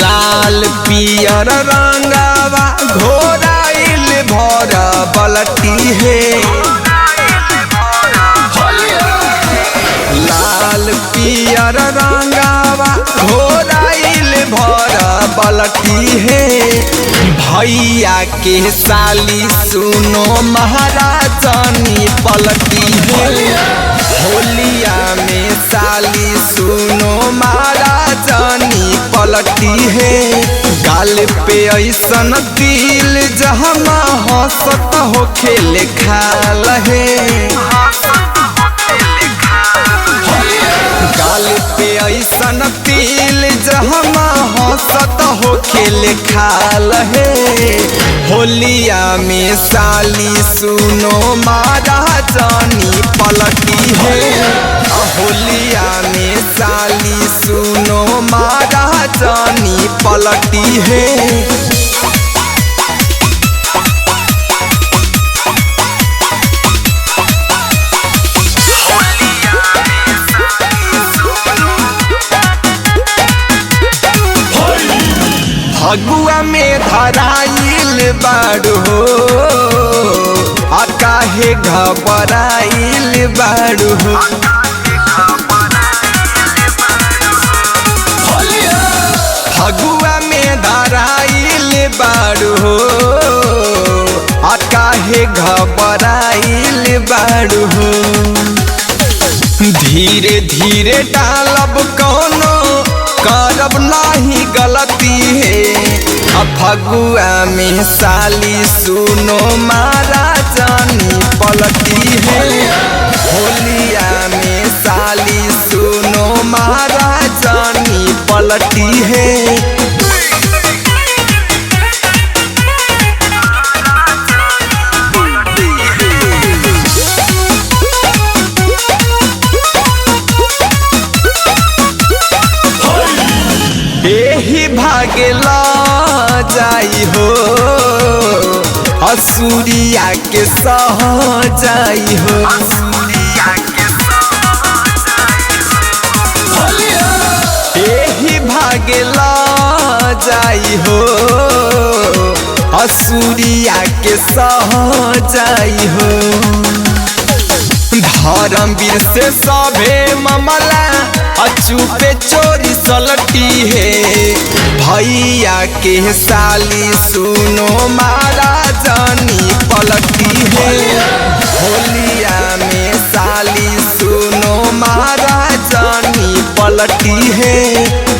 लाल पियर रंगावा घोराइल भर बलटी है। लाल पियर रंगावा घोराइल भर बलटी है। भैया के साली सुनो महाराजनी पलटी है। होलिया में साली सुनो महाराजनी पलटी है। गाल पे ऐसन दिल जहाँ हंसत हो खेल खाल है। गाल पे ऐसन दिल जहाँ हंसत हो खेल खाल है। होलिया में साली सुनो महाराजनी पलटी है। होलिया में साली सुनो महाराजनी पलटी है। फगुआ में धराइल बाड़ो आ काहे घबराइल बाड़ो। फगुआ में धराइल बाड़ो आ काहे घबराइल बाड़ो। धीरे धीरे डालब कोनो करब नहीं गलती है। फगुआ में साली सुनो महाराजनी पलटी है। होलिया में साली सुनो महाराजनी पलटी है। एही भागेला जाई हो असुरिया के सह जाई हो। एही भागेला जाई हो असुरिया के सह जाई हो। धर्मवीर से सभे मामला अचूपे चोरी सलटी है। भैया के साली सुनो महाराजनी पलटी है। होलिया में साली सुनो महाराजनी पलटी है।